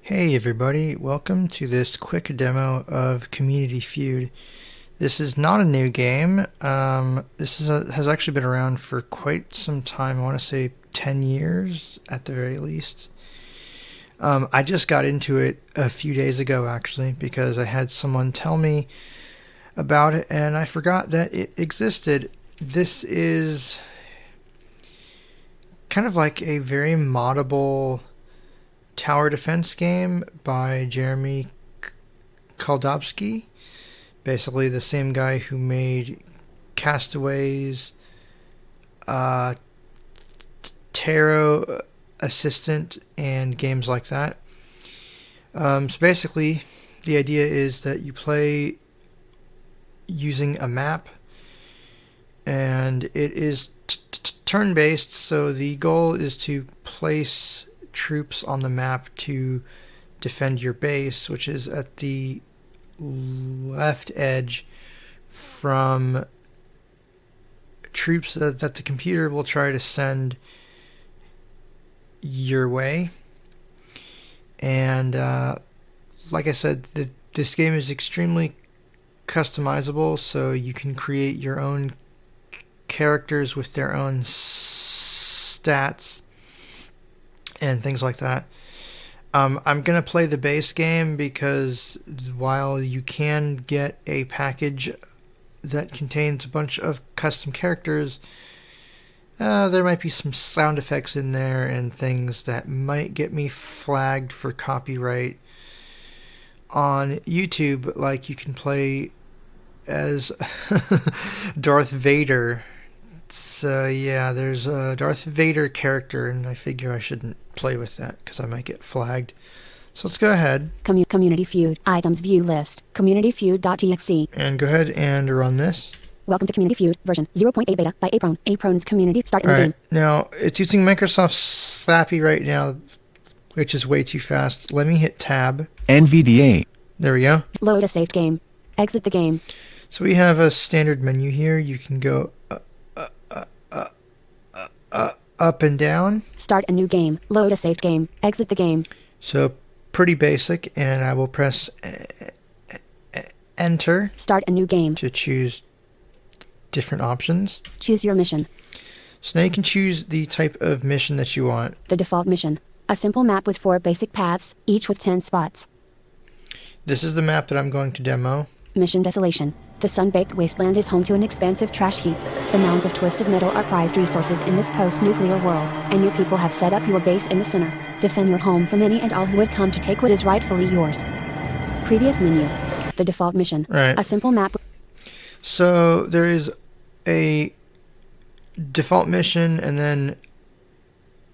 Hey everybody, welcome to this quick demo of Community Feud. This is not a new game. Has actually been around for quite some time. I want to say 10 years at the very least. I just got into it a few days ago actually because I had someone tell me about it and I forgot that it existed. This is kind of like a very moddable tower defense game by Jeremy Kaldowski. Basically the same guy who made Castaways, Tarot Assistant, and games like that. So basically the idea is that you play using a map and it is turn-based, so the goal is to place troops on the map to defend your base, which is at the left edge from troops that the computer will try to send your way. And like I said, this game is extremely customizable, so you can create your own characters with their own stats and things like that. I'm going to play the base game because while you can get a package that contains a bunch of custom characters, there might be some sound effects in there and things that might get me flagged for copyright on YouTube. Like you can play as Darth Vader. So yeah, there's a Darth Vader character, and I figure I shouldn't play with that because I might get flagged. So let's go ahead. Community Feud. Items view list. CommunityFeud.txt. And go ahead and run this. Welcome to Community Feud, version 0.8 beta by Aprone. Aprone's community. Start in the game. Now, it's using Microsoft Slappy right now, which is way too fast. Let me hit tab. NVDA. There we go. Load a saved game. Exit the game. So we have a standard menu here. You can go up and down. Start a new game. Load a saved game. Exit the game. So pretty basic, and I will press enter. Start a new game. To choose different options. Choose your mission. So now you can choose the type of mission that you want. The default mission. A simple map with 4 basic paths, each with 10 spots. This is the map that I'm going to demo. Mission Desolation. The sun-baked wasteland is home to an expansive trash heap. The mounds of twisted metal are prized resources in this post-nuclear world, and your people have set up your base in the center. Defend your home from any and all who would come to take what is rightfully yours. Previous menu. The default mission. Right. A simple map. So there is a default mission and then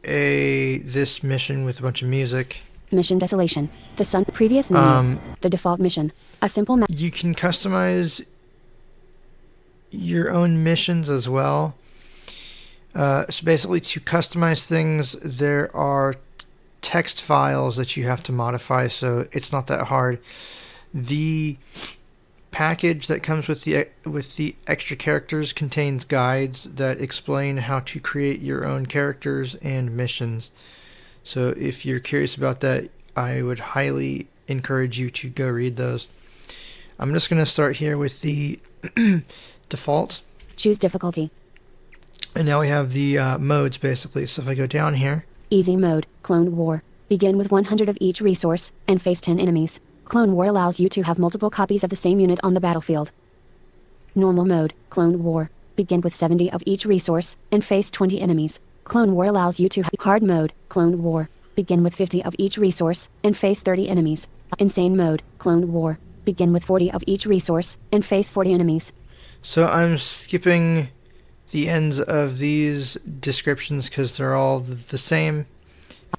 this mission with a bunch of music. Mission Desolation. The sun. Previous menu. The default mission. A simple map. You can customize your own missions as well. So basically, to customize things, there are text files that you have to modify, so it's not that hard. The package that comes with the extra characters contains guides that explain how to create your own characters and missions. So if you're curious about that, I would highly encourage you to go read those. I'm just going to start here with the default. Choose difficulty. And now we have the modes basically. So if I go down here. Easy mode, Clone War. Begin with 100 of each resource and face 10 enemies. Clone War allows you to have multiple copies of the same unit on the battlefield. Normal mode, Clone War. Begin with 70 of each resource and face 20 enemies. Clone War allows you to have hard mode, Clone War. Begin with 50 of each resource and face 30 enemies. Insane mode, Clone War. Begin with 40 of each resource and face 40 enemies. So I'm skipping the ends of these descriptions because they're all the same.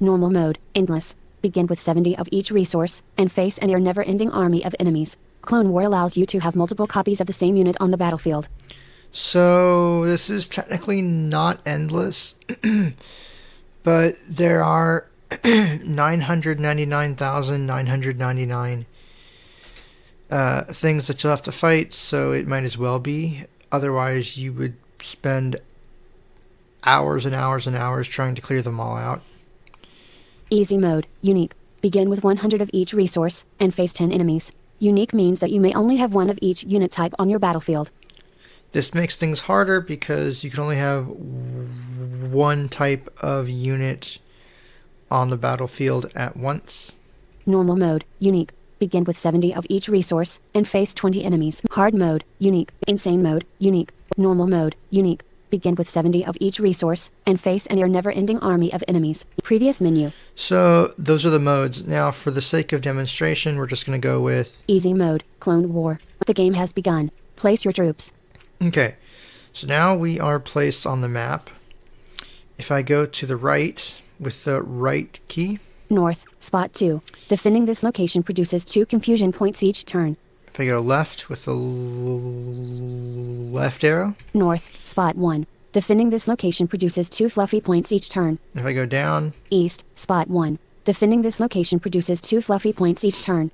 Normal mode, Endless. Begin with 70 of each resource and face a never-ending army of enemies. Clone War allows you to have multiple copies of the same unit on the battlefield. So this is technically not endless, but there are 999,999 things that you'll have to fight, so it might as well be. Otherwise, you would spend hours and hours and hours trying to clear them all out. Easy mode, unique. Begin with 100 of each resource, and face 10 enemies. Unique means that you may only have one of each unit type on your battlefield. This makes things harder because you can only have one type of unit on the battlefield at once. Normal mode, unique. Begin with 70 of each resource, and face 20 enemies. Hard mode, unique. Insane mode, unique. Normal mode, unique. Begin with 70 of each resource, and face a never-ending army of enemies. Previous menu. So those are the modes. Now for the sake of demonstration, we're just going to go with... Easy mode, Clone War. The game has begun. Place your troops. Okay, so now we are placed on the map. If I go to the right with the right key... North, spot 2. Defending this location produces 2 confusion points each turn. If I go left with the left arrow... North, spot 1. Defending this location produces 2 fluffy points each turn. If I go down... East, spot 1. Defending this location produces 2 fluffy points each turn.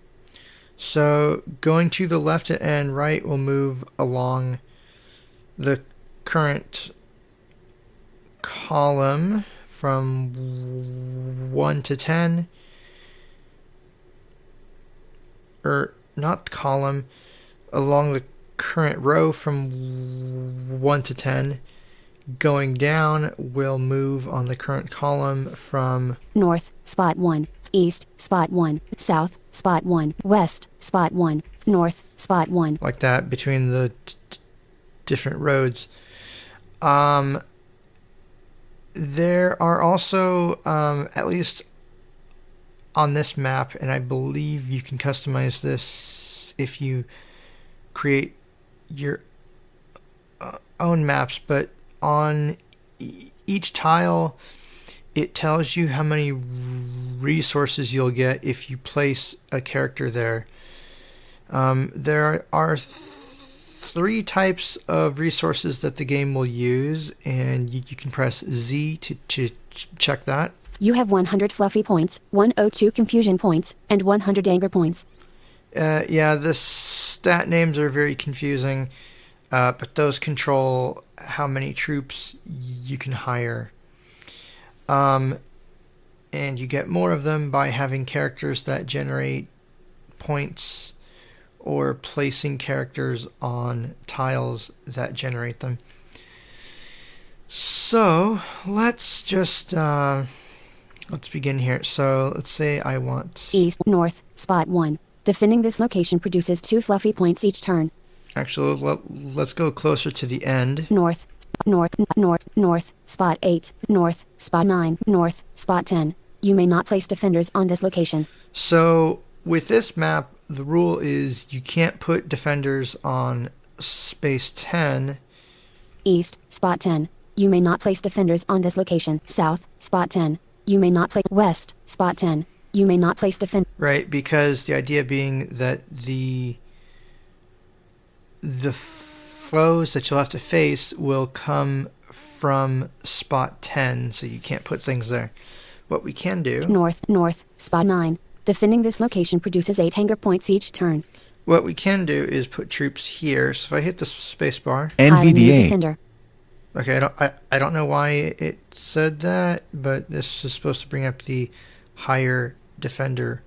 So going to the left and right will move along the current column from 1 to 10, or not column, along the current row from 1 to 10. Going down will move on the current column from North, spot 1. East, spot 1. South, spot 1. West, spot 1. North, spot 1. like that between the different roads. There are also, at least on this map, and I believe you can customize this if you create your own maps, but on each tile it tells you how many resources you'll get if you place a character there. There are 3 types of resources that the game will use, and you can press Z to check that. You have 100 fluffy points, 102 confusion points, and 100 anger points. Yeah, the stat names are very confusing, but those control how many troops you can hire. And you get more of them by having characters that generate points, or placing characters on tiles that generate them. So let's just let's begin here. So let's say I want East, North, spot 1. Defending this location produces 2 fluffy points each turn. Actually, let's go closer to the end. North, North, North, North, spot 8. North, spot 9. North, spot 10. You may not place defenders on this location. So with this map, the rule is you can't put defenders on space 10. East, spot 10. You may not place defenders on this location. South, spot 10. You may not place West, spot 10. You may not place defenders. Right, because the idea being that the foes that you'll have to face will come from spot 10, so you can't put things there. What we can do... North, North, spot 9. Defending this location produces 8 anger points each turn. What we can do is put troops here. So if I hit the space bar... NVDA. Okay, I don't know why it said that, but this is supposed to bring up the higher defender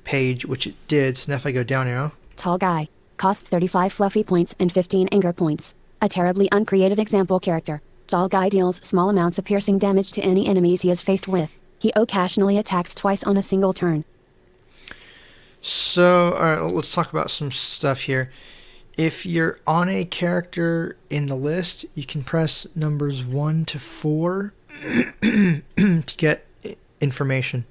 page, which it did. So now if I go down arrow... Tall guy. Costs 35 fluffy points and 15 anger points. A terribly uncreative example character. Tall guy deals small amounts of piercing damage to any enemies he is faced with. He occasionally attacks twice on a single turn. So, alright, let's talk about some stuff here. If you're on a character in the list, you can press numbers 1 to 4 to get information.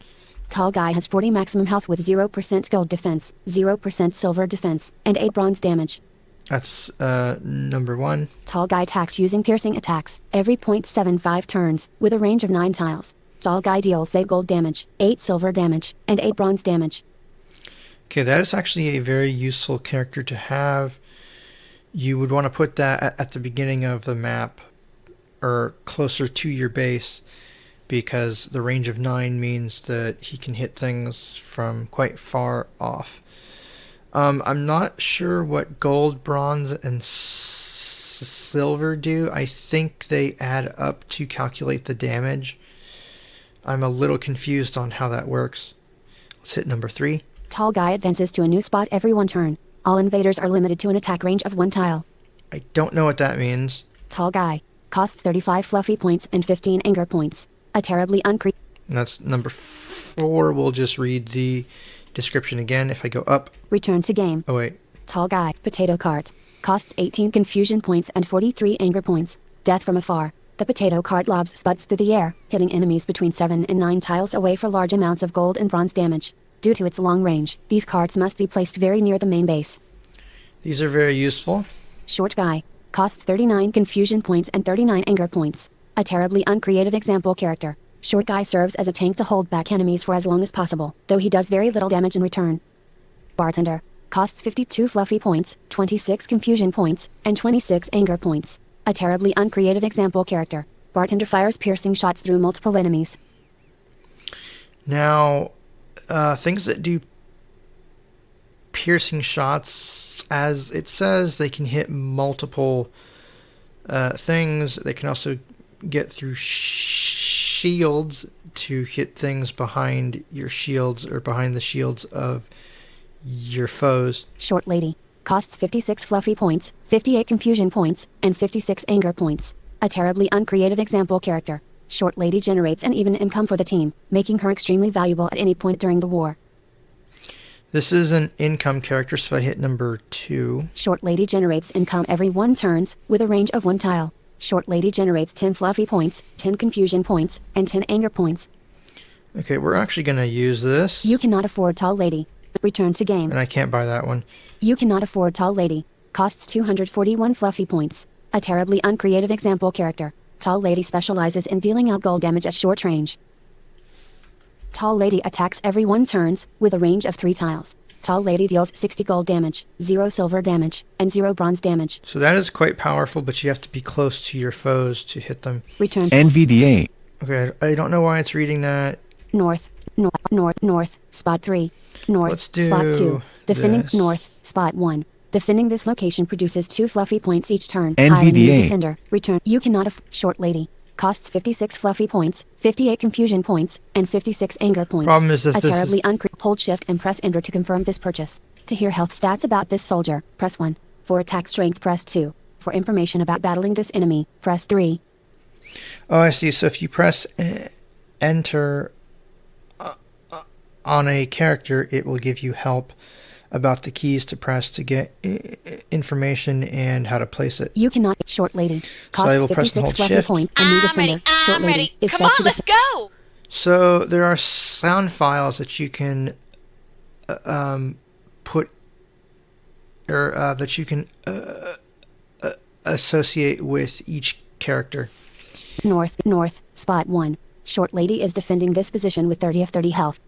Tall guy has 40 maximum health with 0% gold defense, 0% silver defense, and 8 bronze damage. That's number 1. Tall guy attacks using piercing attacks every 0.75 turns, with a range of 9 tiles. Tall guy deals 8 gold damage, 8 silver damage, and 8 bronze damage. Okay, that is actually a very useful character to have. You would want to put that at the beginning of the map, or closer to your base, because the range of 9 means that he can hit things from quite far off. I'm not sure what gold, bronze, and silver do. I think they add up to calculate the damage. I'm a little confused on how that works. Let's hit number 3. Tall guy advances to a new spot every 1 turn. All invaders are limited to an attack range of 1 tile. I don't know what that means. Tall guy. Costs 35 fluffy points and 15 anger points. A terribly uncreative... And that's number 4. We'll just read the description again. If I go up... Return to game. Oh, wait. Tall guy. Potato cart. Costs 18 confusion points and 43 anger points. Death from afar. The potato cart lobs spuds through the air, hitting enemies between 7 and 9 tiles away for large amounts of gold and bronze damage. Due to its long range, these carts must be placed very near the main base. These are very useful. Short guy. Costs 39 confusion points and 39 anger points. A terribly uncreative example character. Short guy serves as a tank to hold back enemies for as long as possible, though he does very little damage in return. Bartender. Costs 52 fluffy points, 26 confusion points, and 26 anger points. A terribly uncreative example character. Bartender fires piercing shots through multiple enemies. Now, things that do piercing shots, as it says, they can hit multiple things. They can also get through shields to hit things behind your shields or behind the shields of your foes. Short lady. Costs 56 fluffy points, 58 confusion points, and 56 anger points. A terribly uncreative example character. Short lady generates an even income for the team, making her extremely valuable at any point during the war. This is an income character, so I hit number 2. Short lady generates income every 1 turns, with a range of 1 tile. Short lady generates 10 fluffy points, 10 confusion points, and 10 anger points. Okay, we're actually going to use this. You cannot afford tall lady. Return to game. And I can't buy that one. You cannot afford tall lady. Costs 241 fluffy points. A terribly uncreative example character. Tall lady specializes in dealing out gold damage at short range. Tall lady attacks every 1 turns, with a range of 3 tiles. Tall lady deals 60 gold damage, 0 silver damage, and 0 bronze damage. So that is quite powerful, but you have to be close to your foes to hit them. Return. NVDA. Okay, I don't know why it's reading that. North, north, spot 3. North, Let's do spot 2. Defending this. north, spot 1. Defending this location produces 2 fluffy points each turn. NVDA. Hiring new defender. Return. You cannot short lady. Costs 56 fluffy points, 58 confusion points, and 56 anger points. Problem is this a is- terribly hold shift and press enter to confirm this purchase. To hear health stats about this soldier, press 1. For attack strength, press 2. For information about battling this enemy, press 3. Oh, I see. So if you press enter on a character, it will give you help about the keys to press to get information and how to place it. You cannot short lady. So I Costs will press and 56 hold fluffy shift. point. A new I'm defender. ready. Short I'm lady ready. is Come set on, to let's go. So there are sound files that you can put or that you can associate with each character. North, spot 1. Short lady is defending this position with 30 of 30 health.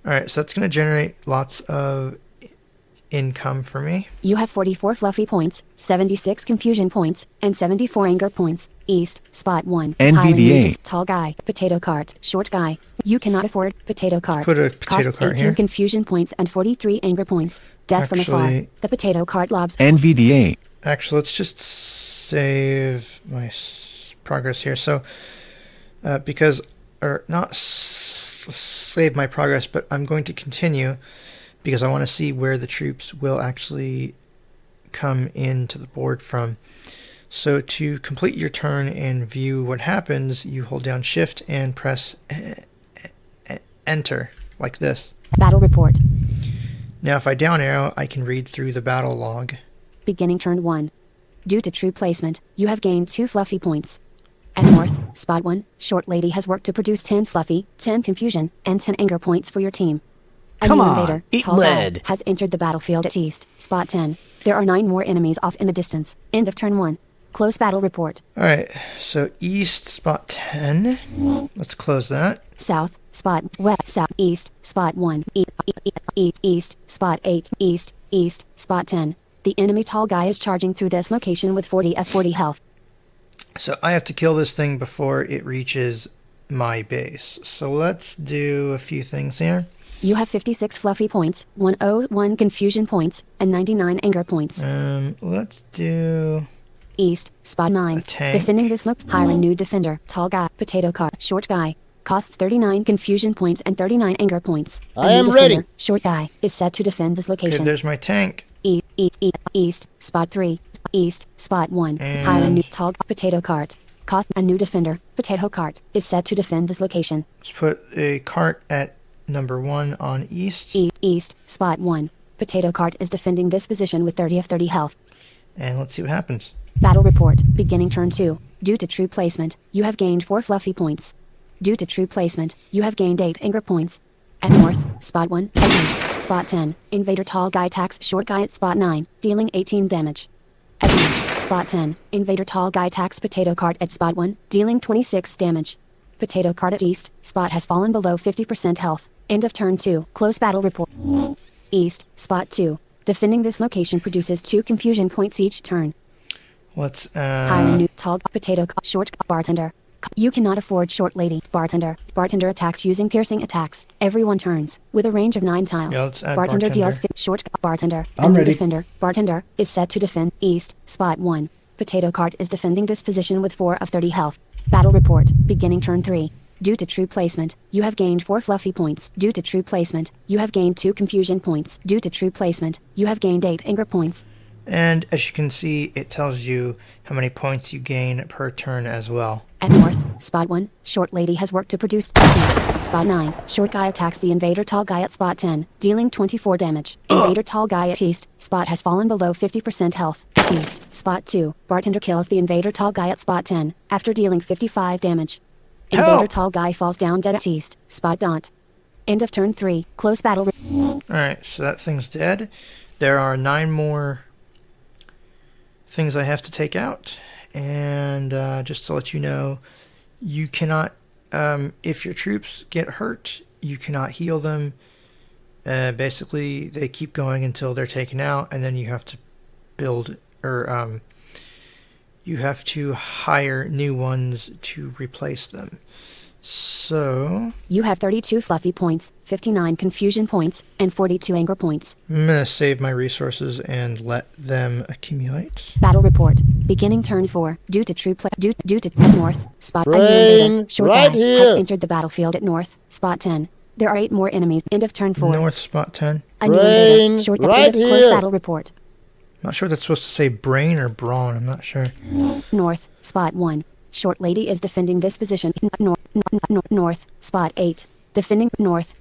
All right, so that's going to generate lots of income for me. You have 44 fluffy points, 76 confusion points, and 74 anger points. East, spot 1. NVDA. Hiring new tall guy, potato cart, short guy. You cannot afford potato cart. Put a potato Costs cart 18 here. confusion points and 43 anger points. Death from afar. Actually- The potato cart lobs. NVDA. Actually, let's just save my progress here. So, because, or not save my progress, but I'm going to continue because I want to see where the troops will actually come into the board from. So to complete your turn and view what happens, you hold down shift and press enter like this. Battle report. Now if I down arrow, I can read through the battle log. Beginning turn 1. Due to true placement, you have gained 2 fluffy points. At north, spot 1, short lady has worked to produce 10 fluffy, 10 confusion, and 10 anger points for your team. A Come new on, invader, eat tall guy, lead. has entered the battlefield at east, spot 10. There are 9 more enemies off in the distance. End of turn 1. Close battle report. Alright, so east, spot 10. Let's close that. South, spot west, south, east, spot 1, east, spot 8, east, spot 10. The enemy tall guy is charging through this location with 40 of 40 health. So I have to kill this thing before it reaches my base. So let's do a few things here. You have 56 fluffy points, 101 confusion points, and 99 anger points. Let's do... East, spot 9. A tank. Defending this look. Hiring new defender. Tall guy. Potato cart. Short guy. Costs 39 confusion points and 39 anger points. I A am new ready. defender, short guy, is set to defend this Okay, location. there's my tank. East, spot 3. East, spot 1. And- Hire a new tall potato cart. Cost a new defender, potato cart, is set to defend this location. Let's put a cart at number 1 on east. East, spot 1. Potato cart is defending this position with 30 of 30 health. And let's see what happens. Battle report, beginning turn 2. Due to true placement, you have gained 4 fluffy points. Due to true placement, you have gained 8 anger points. At north, spot 1. At east, spot 10. Invader tall guy attacks short guy at spot 9, dealing 18 damage. At east, spot 10. Invader tall guy attacks potato cart at spot 1, dealing 26 damage. Potato cart at east, spot has fallen below 50% health. End of turn 2. Close battle report. East, spot 2. Defending this location produces 2 confusion points each turn. Let's Hire a new tall potato short bartender. You cannot afford short lady bartender. Bartender attacks using piercing attacks. Everyone turns with a range of 9 tiles. Yeah, let's add bartender deals bartender. short bartender. I'm A new ready. defender. Bartender is set to defend east spot 1. Potato cart is defending this position with 4 of 30 health. Battle report beginning turn 3. Due to true placement, you have gained 4 fluffy points. Due to true placement, you have gained 2 confusion points. Due to true placement, you have gained 8 anger points. And as you can see, it tells you how many points you gain per turn as well. At north, spot 1, short lady has worked to produce at east. Spot 9, short guy attacks the invader tall guy at spot 10, dealing 24 damage. Invader tall guy at east, spot has fallen below 50% health. At east, spot 2, bartender kills the invader tall guy at spot 10, after dealing 55 damage. Invader Help! tall guy falls down dead at east, spot dot. End of turn 3, close battle. Alright, so that thing's dead. There are 9 more things I have to take out. And just to let you know, you cannot, if your troops get hurt, you cannot heal them. Basically, they keep going until they're taken out, and then you have to build, or you have to hire new ones to replace them. So, You have 32 fluffy points, 59 confusion points, and 42 anger points. I'm going to save my resources and let them accumulate. Battle report. Beginning turn 4. Due to true play. Due to north. Spot. A new Brain, invader. Short right guy here. has entered the battlefield at north. Spot 10. There are 8 more enemies. End of turn 4. North spot 10. A new Brain, invader. Short guy. right Close here. battle report. Not sure if that's supposed to say brain or brawn. I'm not sure. North. Spot 1. Short lady is defending this position. North. Spot 8. Defending north.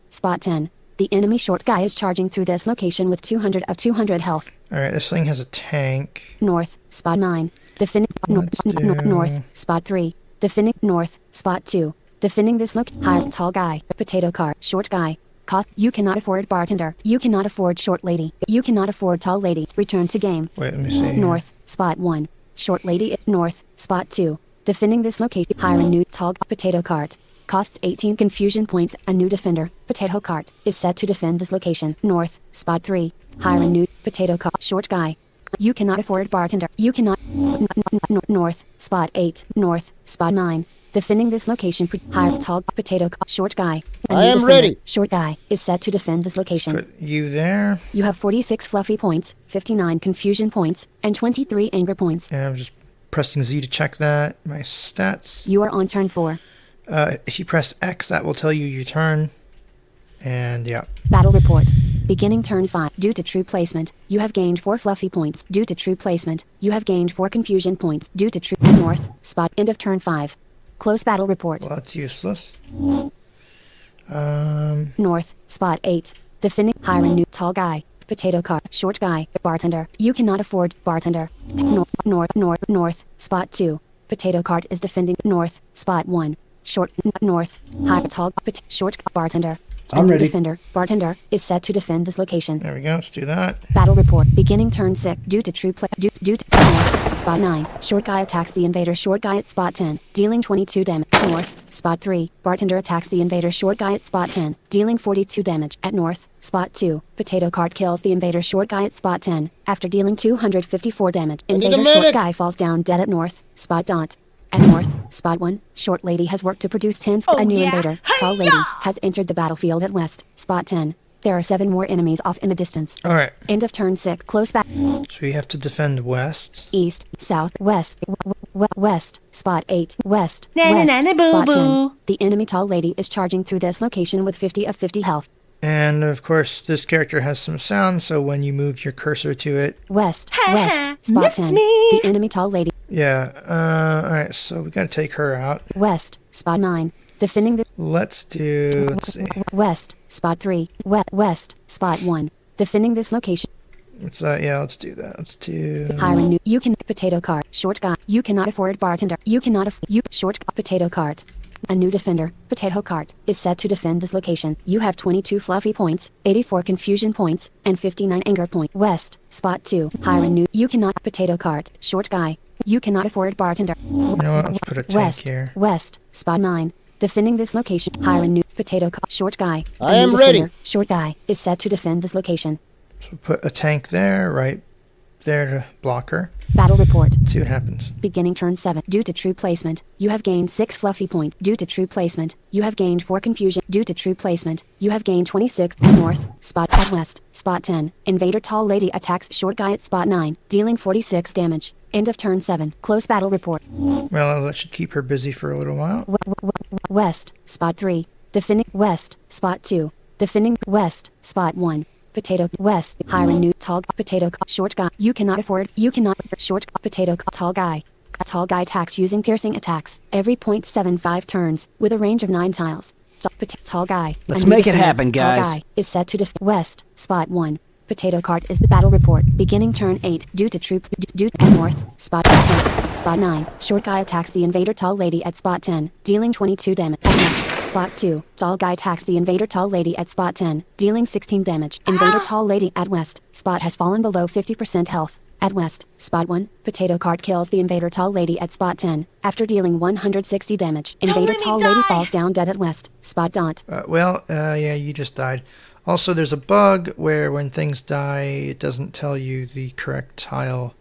Spot 10. The enemy short guy is charging through this location with 200 of 200 health. Alright, this thing has a tank. North, spot 9. Defending Let's do- north, spot 3. Defending north, spot 2. Defending this look. Hire tall guy, potato cart, short guy. Cost. You cannot afford bartender. You cannot afford short lady. You cannot afford tall lady. Return to game. Wait, let me see. North, spot 1. Short lady, north, spot 2. Defending this location. Hire a new tall potato cart. Costs 18 confusion points. A new defender, potato cart, is set to defend this location. North, spot 3. Hire a new potato cart. Short guy. You cannot afford bartender. You cannot. North, spot 8. North, spot 9. Defending this location. Hire tall potato cart. Short guy. A I new am defender, ready. Short guy is set to defend this location. Put you there. You have 46 fluffy points, 59 confusion points, and 23 anger points. And I'm just pressing Z to check that. My stats. You are on turn 4. If you press X, that will tell you your turn. And yeah. Battle report. Beginning turn 5. Due to true placement, you have gained 4 fluffy points. Due to true placement, you have gained 4 confusion points. Due to true north, spot. End of turn 5. Close battle report. Well, that's useless. North, spot 8. Defending. Hire a new tall guy. Potato cart. Short guy. Bartender. You cannot afford bartender. North. Spot 2. Potato cart is defending. North. Spot 1. Short. North. Hire tall. Short bartender. I'm ready. Defender. Bartender is set to defend this location. There we go. Let's do that. Battle report. Beginning turn 6. Due to true play. Due to north. Spot 9. Short guy attacks the invader. Short guy at spot 10. Dealing 22 damage. North. Spot 3. Bartender attacks the invader. Short guy at spot 10. Dealing 42 damage. At north. Spot 2. Potato cart kills the invader. Short guy at spot 10. After dealing 254 damage. need a Invader short medic. guy falls down dead at north. Spot dot. At north, spot 1, short lady has worked to produce 10. A new invader, tall lady, has entered the battlefield at west, spot 10. There are 7 more enemies off in the distance. Alright, End of turn 6. Close back. so we have to defend west. East, south, west, west, spot 8, west, Na, na, west, na, na, boo, spot 10. boo. The enemy tall lady is charging through this location with 50 of 50 health. And of course, this character has some sound, so when you move your cursor to it, West, Ha, west, ha, spot missed 10. me. The enemy tall lady, yeah. Alright, so we gotta take her out. west, spot 9. Defending the Let's see. west, spot 3, west, spot 1. Defending this location. What's that? Yeah, let's do that. Let's do. Hiring new. You can potato cart. Short guy. You cannot afford bartender. You cannot short potato cart. A new defender, potato cart, is set to defend this location. You have 22 fluffy points, 84 confusion points, and 59 anger points. West, spot 2. Hiring new. You cannot potato cart. Short guy. You cannot afford bartender. You know what? Let's put a tank West, here. west, spot 9. Defending this location. Hiring new potato cart. Short guy. A I am new ready. defender, short guy, is set to defend this location. So put a tank there, right there to block her. Battle report. See what happens. Beginning turn 7. Due to true placement, you have gained 6 fluffy point. Due to true placement, you have gained 4 confusion. Due to true placement, you have gained 26 at north, spot at west, spot 10. Invader tall lady attacks short guy at spot 9, dealing 46 damage. End of turn 7. Close battle report. Well, that should keep her busy for a little while. West, spot 3. Defending west, spot 2. Defending west, spot 1. Potato west, hiring new tall potato short guy. You cannot afford. You cannot short potato tall guy. A tall guy attacks using piercing attacks every 0.75 turns with a range of 9 tiles. Tall guy. Let's A new make it defender, happen, guys. Tall guy is set to west, spot 1. Potato cart is the battle report. Beginning turn 8. Due to troop. Due at north. Spot west. Spot 9. Short guy attacks the invader tall lady at spot 10, dealing 22 damage. At west. Spot 2. Tall guy attacks the invader tall lady at spot 10, dealing 16 damage. Invader tall lady at west. Spot has fallen below 50% health. At west. Spot 1. Potato cart kills the invader tall lady at spot 10, after dealing 160 damage. Don't Invader let me tall lady die. falls down dead at west. Spot dot. Yeah, you just died. Also, there's a bug where when things die, it doesn't tell you the correct tile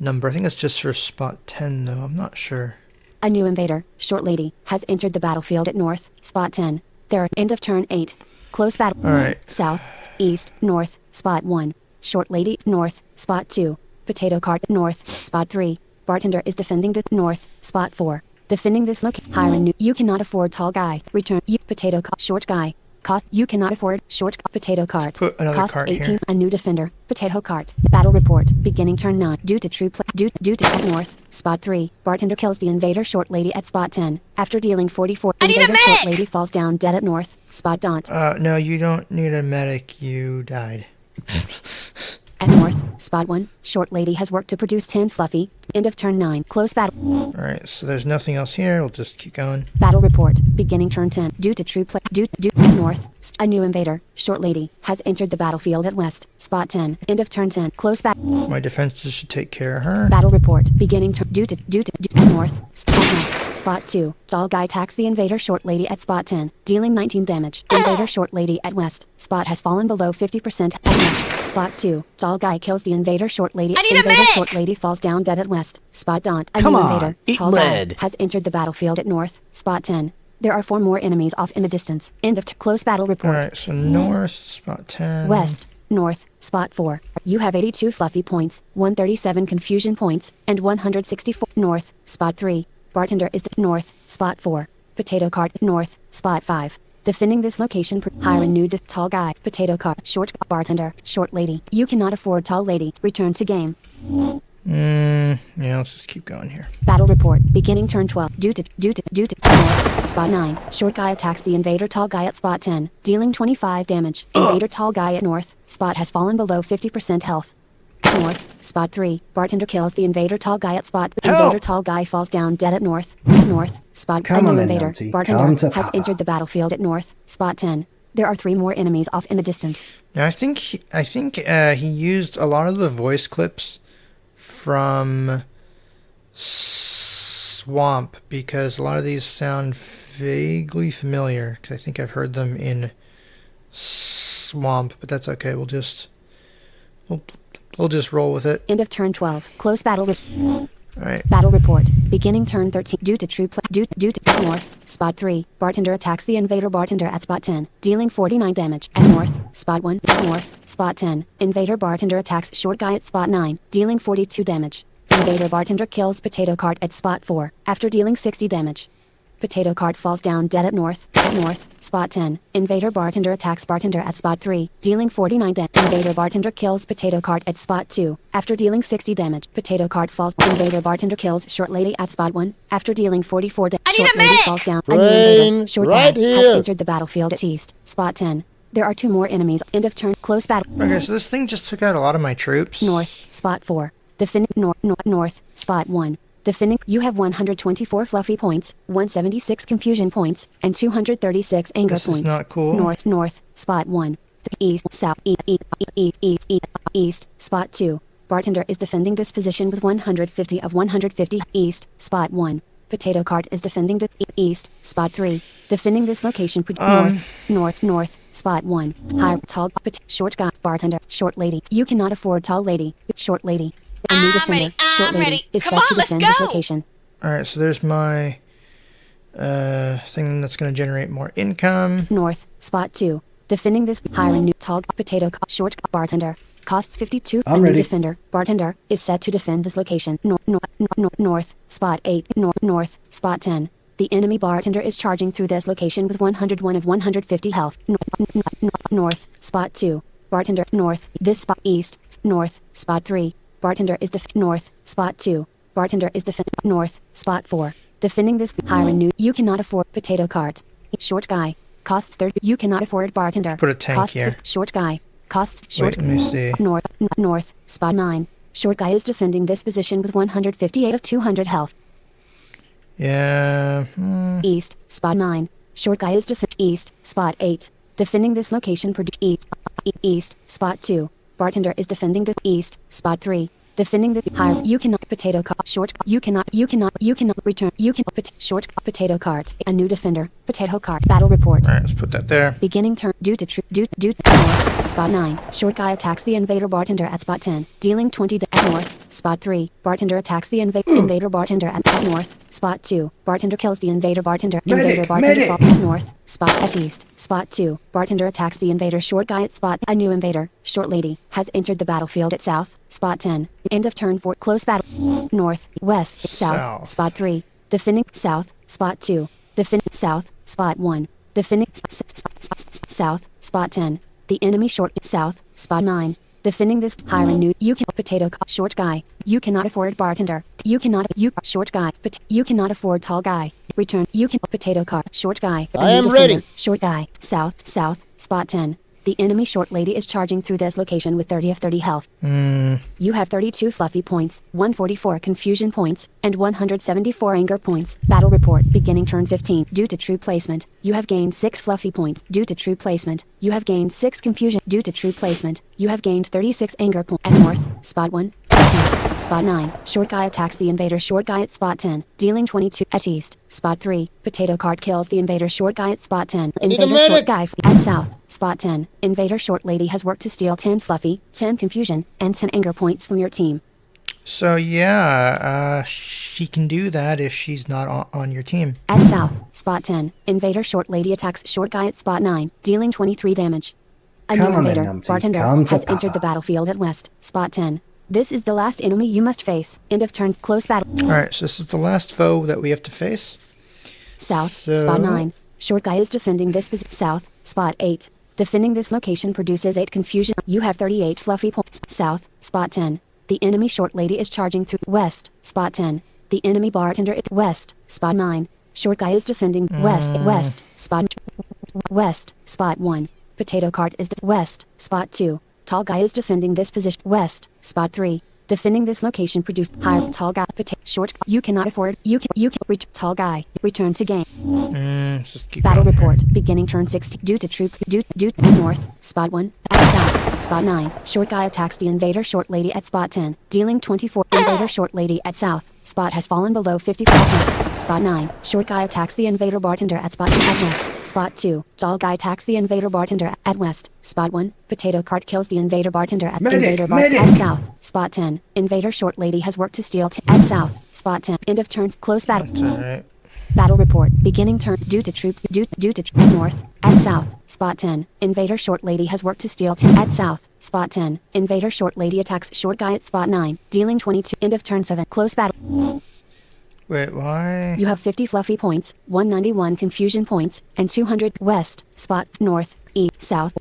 number. I think it's just for spot 10, though. I'm not sure. A new invader, short lady, has entered the battlefield at north, spot 10. There, end of turn 8. Close battle. Alright. South, east, north, spot 1. Short lady, north, spot 2. Potato cart, north, spot 3. Bartender is defending the north, spot 4. Defending this location. Hiring new. You cannot afford tall guy. Return. You potato cart. Short guy. Cost. You cannot afford short potato cart. Put another Costs cart 18. here. A new defender. Potato cart. Battle report. Beginning turn 9. Due to true due to at north. Spot 3. Bartender kills the invader short lady at spot 10. After dealing 44. I need a Invader short medic! lady falls down dead at north. Spot dot. No, you don't need a medic. You died. At north. Spot 1. Short lady has worked to produce 10 fluffy. End of turn 9. Close battle. Alright, so there's nothing else here. We'll just keep going. Battle report. Beginning turn 10. Due to true due at north. A new invader, short lady, has entered the battlefield at west. Spot 10. End of turn 10. Close battle. My defenses should take care of her. Battle report. Beginning turn due to at north. At west. Spot 2. Tall guy attacks the invader short lady at spot 10, dealing 19 damage. Invader short lady at west. Spot has fallen below 50% at west. Spot 2. Tall guy kills the invader short lady. I need a Invader medic! short lady falls down dead at west. Spot dot. A Come new on, invader, eat tall lead. guy, has entered the battlefield at north. Spot 10. There are 4 more enemies off in the distance. End of close battle report. Alright, so north, spot 10. West, north, spot 4. You have 82 fluffy points, 137 confusion points, and 164 north, spot 3. Bartender is north, spot 4. Potato cart north, spot 5. Defending this location, hire a new tall guy. Potato cart, short bartender, short lady. You cannot afford tall lady. Return to game. Yeah, let's just keep going here. Battle report. Beginning turn 12. Due to north, spot 9. Short guy attacks the invader tall guy at spot 10, dealing 25 damage. Invader tall guy at north. Spot has fallen below 50% health. North, spot 3. Bartender kills the invader tall guy at spot. Help! Invader tall guy falls down dead at north. At north, spot. Come A on new then, invader. Naughty. Bartender Come to has Papa. entered the battlefield at north. Spot 10. There are 3 more enemies off in the distance. Now, I think he used a lot of the voice clips from Swamp, because a lot of these sound vaguely familiar, because I think I've heard them in Swamp, but that's okay. We'll just roll with it. End of turn 12. Close battle with. Alright. Battle report. Beginning turn 13. Due to north. Spot 3. Bartender attacks the invader bartender at spot 10, dealing 49 damage. At north. Spot 1. North. Spot 10. Invader bartender attacks short guy at spot 9, dealing 42 damage. Invader bartender kills potato cart at spot 4, after dealing 60 damage. Potato cart falls down dead at north. At north. Spot 10. Invader bartender attacks bartender at spot 3, dealing 49 damage. Invader bartender kills potato cart at spot 2, after dealing 60 damage. Potato cart falls. Invader bartender kills short lady at spot 1, after dealing 44 damage. Short lady falls down. A new invader, short guy, has entered the battlefield at east. Spot 10. There are 2 more enemies. End of turn. Close battle. Okay, so this thing just took out a lot of my troops. North. Spot 4. Defending north. Spot 1. Defending. You have 124 fluffy points, 176 confusion points, and 236 anger This points. is not cool. North. Spot 1. East. South. East. Spot 2. Bartender is defending this position with 150 of 150. East. Spot 1. Potato cart is defending the east. Spot 3. Defending this location. North. Spot 1. High. Tall. Short guy. Bartender. Short lady. You cannot afford tall lady. Short lady. A new defender, short lady, is set to defend this location. Alright, so there's my thing that's going to generate more income. North, spot 2. Defending this, hiring new tall potato short bartender. Costs 52. I'm a ready. New defender, bartender, is set to defend this location. North, spot 8. North, spot 10. The enemy bartender is charging through this location with 101 of 150 health. North, spot 2. Bartender, north. This spot, east. North, spot 3. Bartender is north, spot 2. Bartender is north, spot 4. Defending this, hiring new. You cannot afford potato cart. Short guy. Costs 30. You cannot afford bartender. Put a tank Costs here. Short guy. Costs short. Wait, let me see. North, spot 9. Short guy is defending this position with 158 of 200 health. Yeah. East, spot 9. Short guy is east, spot 8. Defending this location east, spot 2. Bartender is defending the east, spot 3. Defending the higher. You cannot potato cart. Short. You cannot return. You can short potato cart. A new defender. Potato cart. Battle report. Alright, let's put that there. Beginning turn. Due north. Spot 9. Short guy attacks the invader bartender at spot 10, dealing 20 at north. Spot 3. Bartender attacks the invader bartender at north. Spot 2. Bartender kills the invader bartender. Invader bartender falls at north. Spot at east. Spot 2. Bartender attacks the invader short guy at spot. A new invader, short lady, has entered the battlefield at south. Spot 10. End of turn 4. Close battle. North. West. South. Spot 3. Defending. South. Spot 2. Defending. South. Spot 1. Defending. South. Spot 10. The enemy short. South. Spot 9. Defending this, hiring new. You can potato short guy. You cannot afford bartender. You short guy. You cannot afford tall guy. Return. You can potato car. Short guy. I am ready. Short guy. South. Spot 10. The enemy short lady is charging through this location with 30 of 30 health. You have 32 fluffy points, 144 confusion points, and 174 anger points. Battle report. Beginning turn 15. Due to true placement, you have gained 6 fluffy points. Due to true placement, you have gained 6 confusion. Due to true placement, you have gained 36 anger points. At north, spot 1. At east, spot 9. Short guy attacks the invader short guy at spot 10, dealing 22. At east, spot 3. Potato cart kills the invader short guy at spot 10. Invader short guy at south, spot 10. Invader short lady has worked to steal 10 fluffy, 10 confusion, and 10 anger points from your team. So yeah, she can do that if she's not on your team. At south, spot 10. Invader short lady attacks short guy at spot 9, dealing 23 damage. A new invader, bartender, has entered the battlefield at west, spot 10. This is the last enemy you must face. End of turn. Close battle. Alright, so this is the last foe that we have to face. South, spot 9. Short guy is defending this south, spot 8. Defending this location produces 8 confusion. You have 38 fluffy points. South, spot 10. The enemy short lady is charging through west, spot 10. The enemy bartender is west, spot 9. Short guy is defending west, spot 1. Potato cart is west, spot 2. Tall guy is defending this position west, spot 3. Defending this location produced higher tall guy short. You cannot afford. You can reach tall guy. Return to game. Just keep Battle going here. report. Beginning turn 16. Due to north, spot 1. At south, Spot 9. Short guy attacks the invader short lady at spot 10, dealing 24. Invader short lady at south. Spot has fallen below 55 west. Spot 9. Short guy attacks the invader bartender at spot 2 at west. Spot 2. Tall guy attacks the invader bartender at west. Spot 1. Potato cart kills the invader bartender at at south. Spot 10. Invader short lady has worked to steal at south. Spot 10. End of turns. Close battle. That's alright. Battle report. Beginning turn. Due to at north. At south. Spot 10. Invader short lady has worked to steal at south. Spot 10. Invader short lady attacks short guy at spot 9, dealing 22. End of turn 7. Close battle. Wait, why? You have 50 fluffy points, 191 confusion points, and 200 west. Spot north, east, south.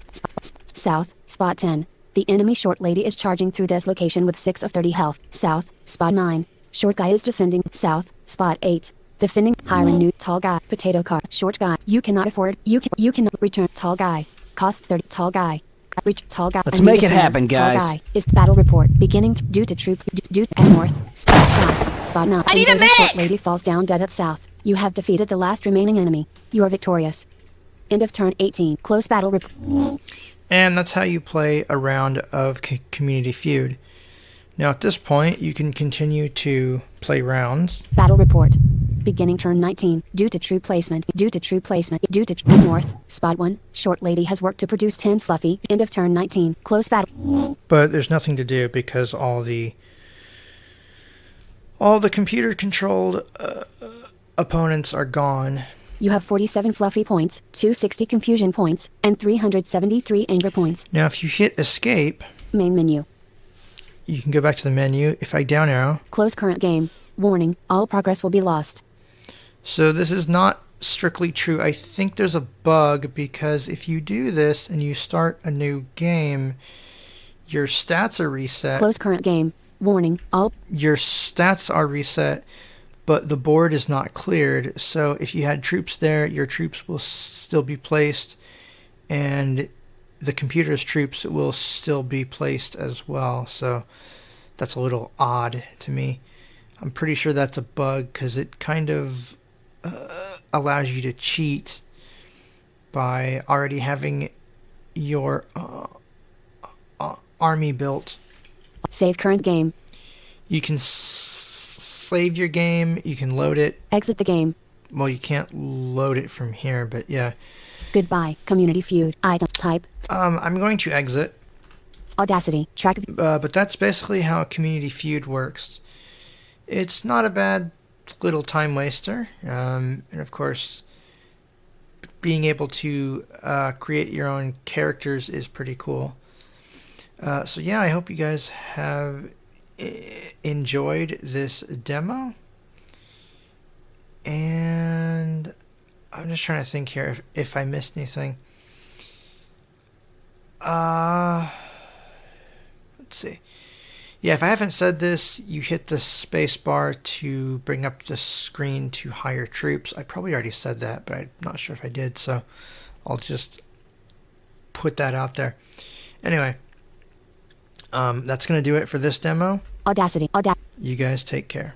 Spot 10. The enemy short lady is charging through this location with 6 of 30 health. South. Spot 9. Short guy is defending. South. Spot 8. Defending. Hiring new tall guy. Potato cart. Short guy. You cannot afford. You cannot return. Tall guy. Costs 30. Tall guy. Reach tall guy. Let's make it happen, guys. Tall guy is battle report beginning due at north. Spot south. Spot 9. I need a medic! Short lady falls down dead at south. You have defeated the last remaining enemy. You are victorious. End of turn 18. Close battle report. And that's how you play a round of Community Feud. Now at this point, you can continue to play rounds. Battle report. Beginning turn 19. Due to true placement. North. Spot 1. Short lady has worked to produce 10 fluffy. End of turn 19. Close battle. But there's nothing to do because all the computer controlled opponents are gone. You have 47 fluffy points, 260 confusion points, and 373 anger points. Now if you hit escape, Main menu. you can go back to the menu. If I down arrow, Close current game. Warning, all progress will be lost. so this is not strictly true. I think there's a bug because if you do this and you start a new game, your stats are reset. Close current game. Warning, all Your stats are reset, but the board is not cleared. So if you had troops there, your troops will still be placed, and the computer's troops will still be placed as well. So that's a little odd to me. I'm pretty sure that's a bug because it kind of allows you to cheat by already having your army built. save current game. You can save your game, you can load it. Exit the game. Well, you can't load it from here, but yeah. Goodbye. Community Feud. Item type. I'm going to exit, Audacity. Track. but that's basically how Community Feud works. It's not a bad little time waster, and of course, being able to create your own characters is pretty cool. So yeah, I hope you guys have enjoyed this demo, and I'm just trying to think here if I missed anything. Let's see. Yeah, if I haven't said this, you hit the space bar to bring up the screen to hire troops. I probably already said that, but I'm not sure if I did, so I'll just put that out there. Anyway, that's going to do it for this demo. Audacity. You guys take care.